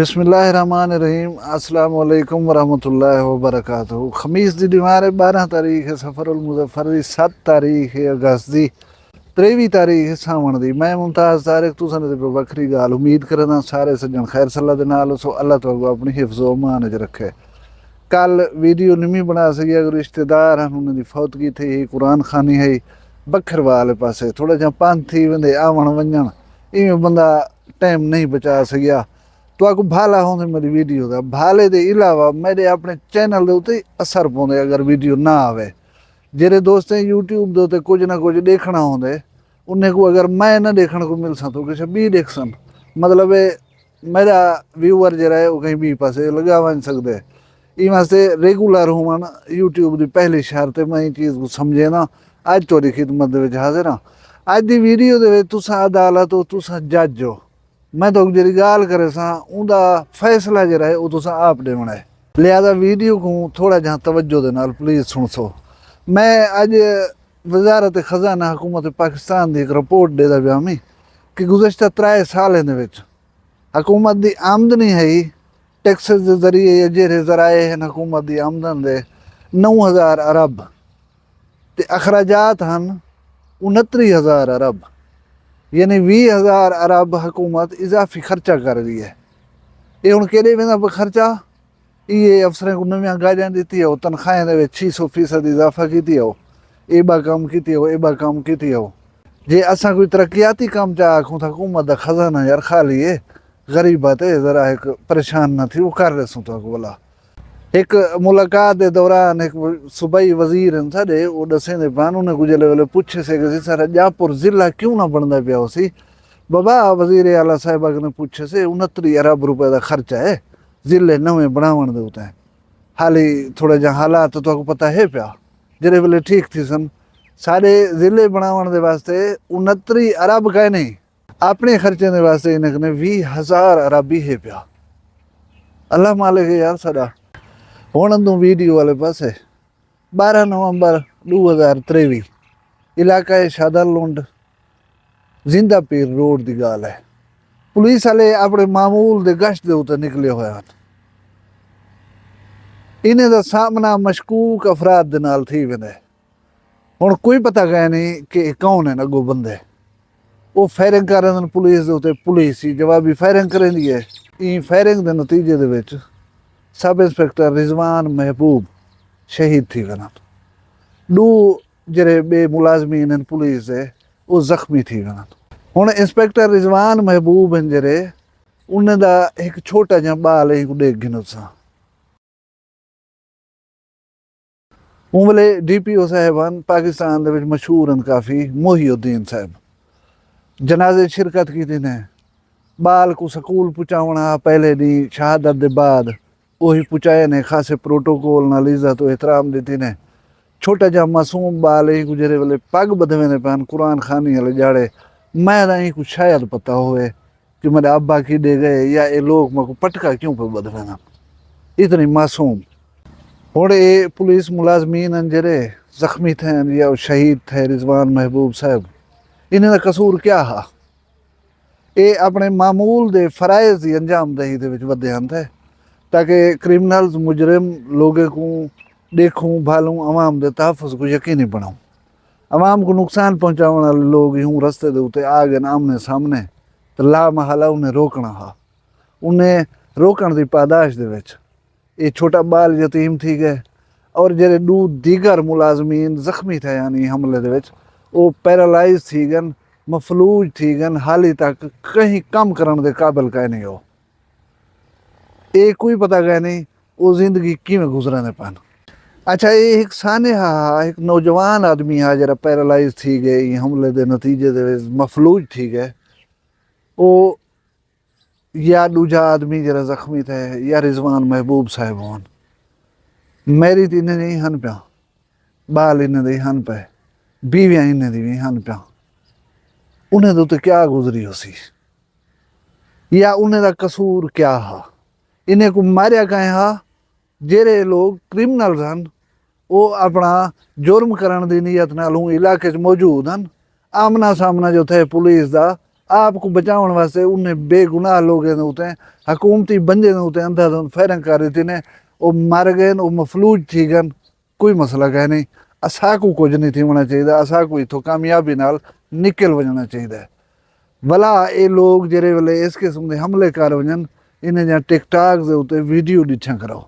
बिस्मिल्लाहिर्रहमानिर्रहीम अस्सलाम वालेकुम वरहमतुल्लाहि वबरकातुहू। खमीस दी दीवार 12 तारीख है सफ़रुल मुज़फ़्फ़र दी, 7 तारीख है अगस्त दी, 23 तारीख है सावण दी। मैं मुमताज़ तारिक तुसां दे बखरी गाल उम्मीद करना सारे सज्जन खैर सल्ला दे नाल सो अल्लाह तुहानू अपनी हिफ्ज़ व अमान च रखे। कल वीडियो नहीं बना सकी अगर रिश्तेदार हैं उन्होंने दी फौतगी थी कुरान खानी है बखरवाल पासे थोड़ा जा पंथी वेंदे आवण वंजण इवें बंदा टाइम नहीं बचा सकिया। तो आपको भाला होंदे मेरी वीडियो का भाले दे इलावा मेरे अपने चैनल दे उत्ते असर पाउंदे अगर वीडियो ना आवे। जेरे दोस्तें यूट्यूब दे उत्ते कुछ ना कुछ देखना होंदे उन्हें को अगर मैं ना देखने को मिल सा तो किसी भी देख सन मतलब मेरा व्यूअर जरा है वो कहीं भी पासे लगा वन सकते ई वास्ते रेगुलर होवन यूट्यूब की पहली शर्त मैं ये चीज़ को समझे ना अज थोड़ी खिदमत दे विच हाजिर हाँ। अज दी वीडियो दे विच तुसां अदालत हो तुसां जज हो मैं तो जी गाल करे सा उनका फैसला जरा है वो तुसां आप देना है। लिहाजा वीडियो को थोड़ा जहाँ तवज्जो दे नाल प्लीज़ सुन सो। मैं अज वजारत खजाना हुकूमत पाकिस्तान की एक रिपोर्ट देता पिया मैं कि गुज़श्ता 3 सालें दे विच हुकूमत की आमदनी है टैक्सेस के जरिए या जेरे जराए हैं हुकूमत की आमदन दे 9000 अरब ते अखराजात हैं 69,000 अरब यानी 20,000 अरब हुकूमत इजाफी खर्चा कर रही है। ये हूँ कि खर्चा ये अफसरें को नवी गाड़ियाँ दी हो तनख्वाहें 600% इजाफा की हो एबा काम की हो एबा काम की हो। जे असा कोई तरक्याती काम चाह आखूँ तो हुकूमत का खजाना यार खाली है गरीब बात है ज़रा एक परेशान न थी वो कर रहे सो तो बोला। एक मुलाकात के दौरान एक सूबाई वजीर हैं साढ़े वो दसेंदे पान उन्हें कुछ वेले पूछे से कि सर जापुर ज़िला क्यों ना बनता पिया उसी बाबा वजीर आला साहिबा ने पूछे से 69 अरब रुपए का खर्चा है ज़िले नवे बनावन दे उते हाली थोड़ा जा हालात तो आपको पता है पिया जेरे वेले ठीक थी सन सारे ज़िले बनावन दे वास्ते 69 अरब का नहीं अपने खर्चे दे वास्ते इन्हें 20,000 अरब भी है पिया। अल्लाह मालिक है यार साडा। हुण तू वीडियो वाले पासे 12 नवंबर 2023 इलाका है शादालुंड जिंदा पीर रोड की गाल है। पुलिस वाले अपने मामूल के गश्त के उत्ते निकले हुए हैं। इन्हें का सामना मशकूक अफराद दे नाल थी वेंदे। हुण कोई पता गया नहीं कि कौन है अगो बंदे वो फायरिंग कर रहे हैं पुलिस के उत्ते पुलिस ही जवाबी फायरिंग करेंदी है। ई फायरिंग के नतीजे दे विच सब इंस्पैक्टर रिजवान महबूब शहीद थी वन। 2 जरे बे मुलाजमीन पुलिस है वो जख्मी थी वन। हुण इंस्पैक्टर रिजवान महबूब हैं जरे उन्हें दा एक छोटा जा बाल है डेग गिनो सा उमले DPO साहबान पाकिस्तान दे विच मशहूर हैं काफ़ी मोहिउद्दीन साहब जनाजे शिरकत की थी ने बाल को स्कूल पुचावना पहले दी शहादत दे बाद वही पुचाए ने खासे प्रोटोकॉल नाल इज्जत व एहतराम दी ने छोटा जा मासूम बाल ही गुजरे वाले पग बधवे ने पान कुरान खानी वाले जाड़े मैं नहीं कुछ शायद पता होए कि मेरे अब्बा की दे गए या ये लोग मेरे को पटका क्यों पे बधवे ना इतनी मासूम। हुण ये पुलिस मुलाजमीन जरे जख्मी थे या शहीद थे रिजवान महबूब साहब इन्हें का कसूर क्या हा ये अपने मामूल दे फराइज की अंजामदही दे विच वधे हन थे ताकि क्रिमिनल्स मुजरिम लोगों को देखूँ भालूँ अवाम दे तहफ़्फ़ुज़ को यकीनी बनाऊँ। अवाम को नुकसान पहुँचाने वाले लोग यूँ रस्ते दे उत्ते आ गए आमने सामने तो ला महला उन्हें रोकना हा उन्हें रोकण की पादाश दे विच ये छोटा बाल यतीम थी गए और जरे 2 दीगर मुलाजमीन जख्मी थे यानी हमले दे विच वो पैरालाइज थी गन मफलूज थी गन हाली तक कहीं कम करने के काबिल कह नहीं हो। ये कोई पता गया नहीं वो जिंदगी किमें गुजरने पान। अच्छा ये एक साने हा एक नौजवान आदमी हा जरा पैरालाइज थी गए हमले दे नतीजे दे मफलूज थी गए वो या दूजा आदमी जरा जख्मी थे या रिजवान महबूब साहब होन मेरी तो इन्हें नहीं हन पिया बाल इन्हें दी हन पे बीवियाँ इन्हें दी भी हन पिया उन्हें तो क्या गुजरी हो सी या उन्हें दा कसूर क्या हा इन्हें को मारिया कहें हा जेरे लोग क्रिमिनल्स हैं वो अपना जुर्म करने की नीयत नाल इलाके मौजूद हैं आमना सामना जो थे पुलिस का आप को बचाने वास्ते उन्हें बेगुनाह लोगों के उत्ते हुकूमती बंदे के उत्ते अंधाधुंध फायरिंग कर दी ने, वो मर गए, वो मफलूज थी गए, कोई मसला कह नहीं। असा को कुछ नहीं थी होना चाहिए, असा को इथों कामयाबी नाल निकल वजना चाहिए। भला ये लोग जेरे वेले इस किस्म के हमले कर वजन, इन्हें जहाँ टिकटॉक के उत्ते वीडियो डिठा करो,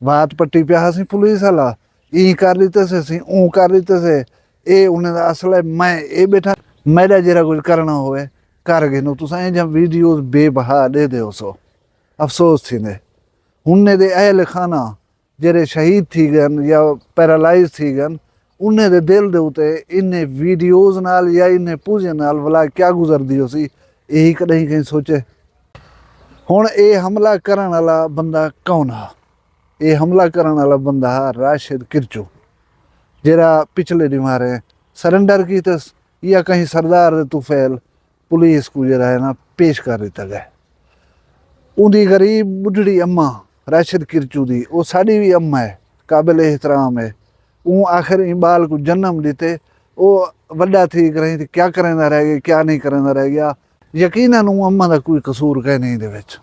बात पट्टी पिया सी पुलिस वाला, ई कर लीते से ऊ कर लीते से, ये उन्हें असल है मैं ये बैठा मेरा जरा कुछ करना होवे कर गए नो तुसा जब वीडियोस बेबहा दे दो सो अफसोस थी ने उन्हें दे अहल खाना जेरे शहीद थी गन या पैरालाइज थी गन, उन्हें दे दिल दे उते इन्हें वीडियोस नाल या इन्हें पूजे नाल भला क्या गुजर दी हो सी, यही कहीं कहीं सोचे। हुण ये हमला करन वाला बंदा कौन है? ये हमला करन वाला बंदा है राशिद किरचू, जेरा पिछले दिमारे सरेंडर की तस या कहीं सरदार तुफैल पुलिस को जरा है ना पेश कर दिता गया। उनकी गरीब बुढ़ड़ी अम्मा राशिद किरचू दी, वो साड़ी भी अम्मा है, काबिल एहतराम है। वो आखिर बाल को जन्म देते, वो वड्डा थी करें थी क्या करेंदा रह गया, क्या नहीं करेंदा रह गया। यकीनन वो अम्मा का कोई कसूर कह नहीं दे विच,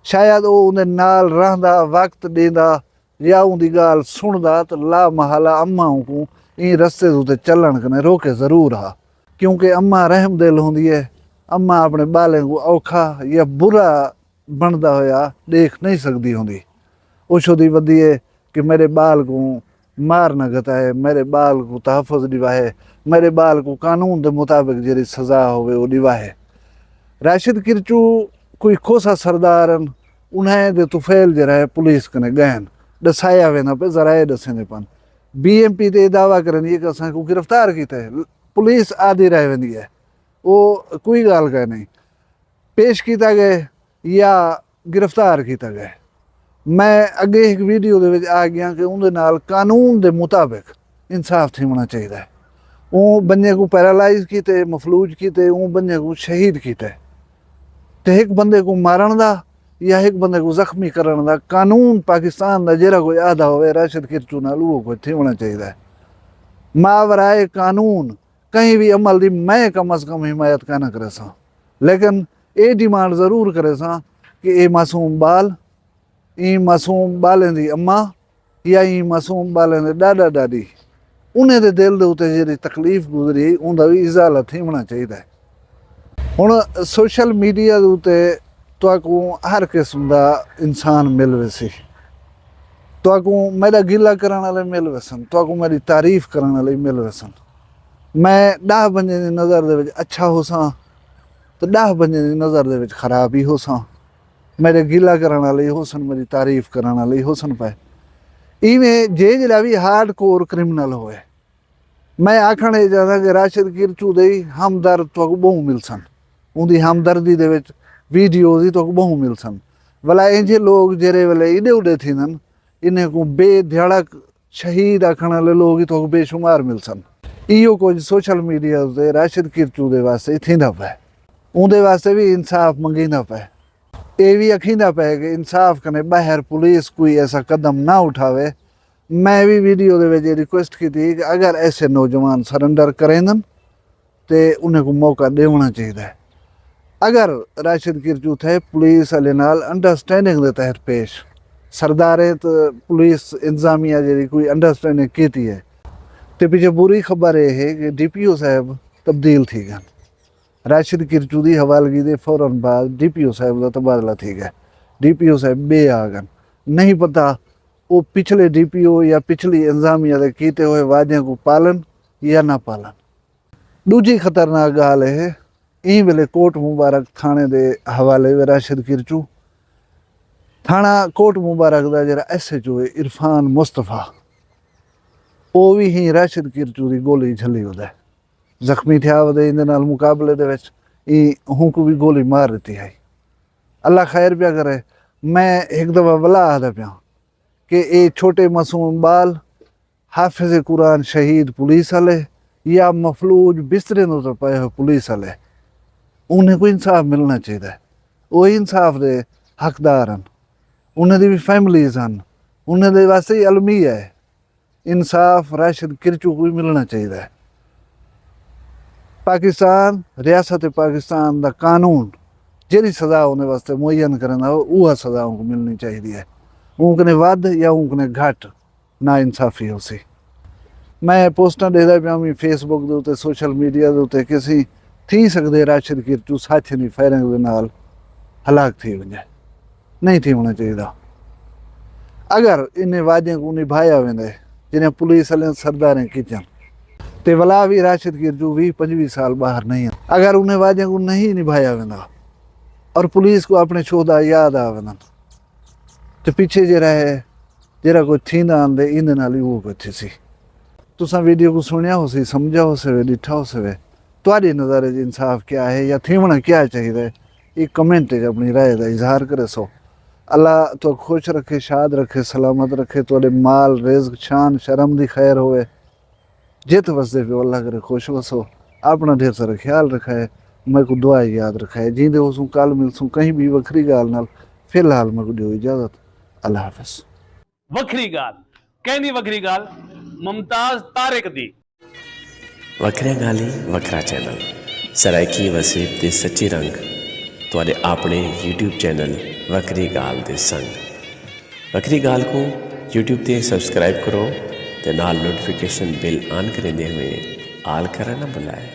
शायद वो उन्हें नाल रहंदा, वक्त देंदा या उनकी गाल सुनदा तो ला महला अम्मा को इन रस्ते उत्ते चलन कने रोके जरूर हा, क्योंकि अम्मा रहम दिल होंदी है। अम्मा अपने बालें को औखा या बुरा बनता होया देख नहीं सकती होंदी, उछोदी वधी है कि मेरे बाल को मार न गताए, मेरे बाल को तहफ़ुज़ दिवाहे, मेरे बाल को कानून के मुताबिक जी सज़ा होवे वो दिवाहे। राशिद किरचू कोई खोसा सरदारन उन्हें दे तुफैल जरा है पुलिस कने गहन दसाया वेना पे जराए दसेंदे पन BMP ते दावा करन ये असां को गिरफ्तार कीता है, पुलिस आदि रह वेंदी है, वो कोई गाल कह नहीं पेश किया गए या गिरफ्तार किया गया। मैं अगे एक वीडियो दे विच आ गया कि उनके नाल कानून के मुताबिक इंसाफ थी होना चाहिए। वो बंदे को पैरालाइज किते, मफलूज किते, वो बंदे को शहीद किते, तो एक बंदे को मारन दा या एक बंदे को जख्मी करन दा कानून पाकिस्तान का जरा कोई आधा होवे राशिद किरचू नाल वो कोई थी होना चाहिए। मावराए कानून कहीं भी अमल की मैं कम अज़ कम हिमायत का न करे सा, लेकिन ये डिमांड ज़रूर करे सा कि ये मासूम बाल, ई मासूम बालें दी अम्मा या ई मासूम बालें दे दादा दादी उन्हें दे दिल दे उत्ते जेह्ड़ी तकलीफ गुजरी उनका भी इजाला थी होना चाहिए। हुण सोशल मीडिया दे उत्ते तुहाकू हर किस्म का इंसान मिल वैसी, तुहाकू मेरा गिला करने वाले मिल वैसन, तुहाकू मेरी तारीफ करने वाले मिल वैसन। मैं 10 बंदे की नज़र दे विच अच्छा हो सा तो 10 बंदे की नज़र दे विच खराब ही हो सा, मेरे गिला करने वाले हो सन, मेरी तारीफ करने वाले हो सन पे। इवें जे जिला भी हार्ड कोर क्रिमिनल होए, मैं आखण ये चाहता कि राशिद किरचू दे हमदर्द तुहाकू बहु मिल सन, उनकी हमदर्दी दे विच वीडियोज़ ही तुहाकू बहु मिल सन। भला इंजे लोग जेरे वेले इडे उडे थींदन, इन्हें को बेधड़क शहीद आखण वाले लोग ही तुहाकू बेशुमार मिल सन। इहो कुछ सोशल मीडिया ते राशिद किरचू दे वास्ते थींदा पे, उनके वास्ते भी इंसाफ मंगींदा पे। ये भी अखींदा पे कि इंसाफ कने बाहर पुलिस कोई ऐसा कदम ना उठावे। मैं भी वीडियो दे विच रिक्वेस्ट की थी कि अगर ऐसे नौजवान सरेंडर करेंदन तो उन्हें को मौका देना चाहिए। अगर राशिद किरचू थे पुलिस वाले नाल अंडरस्टैंडिंग के तहत पेश, सरदारे तो पुलिस इंतजामिया जी कोई अंडरस्टैंडिंग की है, तो पीछे बुरी खबर यह है कि DPO साहब तब्दील थी गए। राशिद किरचू की हवालगी के फौरन बाद DPO साहब का तबादला थी गया, DPO साहब बे आ गए। नहीं पता वो पिछले DPO या पिछली इंतजामिया के किए हुए वादियों को पालन या ना पालन। दूजी खतरनाक गाल है ई वेले कोट मुबारक थाने के हवाले वे राशिद किरचू, थाना कोट मुबारक का जरा SHO है इरफान मुस्तफा, वो भी ही राशिद किरचू की गोली झली वह जख्मी थे वह इन मुकाबले को भी गोली मार दी है। अल्लाह खैर पिया करे। मैं एक दफ़ा भला आदा पिया कि ये छोटे मासूम बाल हाफिज़ कुरान शहीद पुलिस वाले या मफलूज बिस्तरे तो पे हुए पुलिस वाले, उन्हें को इंसाफ मिलना चाहिए। वो इंसाफ के हकदार हैं, उन्हें भी फैमिलीज हैं, उन्हें वास्ते ही अलमी है। इंसाफ राशिद किरचू को भी मिलना चाहिए। पाकिस्तान रियासत पाकिस्तान का कानून जी सज़ा उन्हें वास्ते मुहैया करना वह सज़ा उनको मिलनी चाहिए है। उनकने वध या उनकने घट ना इंसाफी हो सी। मैं पोस्टा देता पाया मैं फेसबुक के उत्ते सोशल मीडिया के उत्ते किसी थी सकते राशिद कीरचू साथी नहीं फायरिंग के नाल हलाक थी वजे, नहीं थी होना चाहिए। अगर इन वादे को निभाया वेंदे जिन्हें पुलिस वाले सरदारें किचन ते वला भी राशिद कीरचू 20-25 साल बाहर नहीं है। अगर उन्हें वादे को नहीं निभाया वेंदा और पुलिस को अपने शोधा याद आ वञनि तो पीछे जरा है जरा कोई थींदा आंदे इन नाल वो कोई थी सी। तुसा वीडियो को सुनिया हो सी, समझा हो सवे, डिठा हो सवे, तुहाडे नज़ारे इंसाफ क्या है या थीवना क्या चाहिए, एक कमेंट अपनी राय का इजहार करे सो। अल्लाह तो खुश रखे, शाद रखे, सलामत रखे, तुहाडे माल रिज़्क शान शर्म दी खैर होवे, जित वसदे पे अल्लाह करे खुश वसो। अपना ढेर सारा ख्याल रखा है, मैं को दुआ याद रखा है। जींदे होसूं कल मिलसूं कहीं भी वखरी गाल नाल। फिलहाल मैं को दियो इजाजत, अल्लाह हाफिज़। वखरी गाल कहनी वखरी गाल मुमताज तारिक दी। वखरिया गाली वखरा चैनल सराइकी वसीब ते सच्ची रंग तुहाडे अपने यूट्यूब चैनल वखरी गाल दे संग। वखरी गाल को यूट्यूब ते सब्सक्राइब करो ते नाल नोटिफिकेशन बिल ऑन करेंदे हुए आल करना ना भुलाए।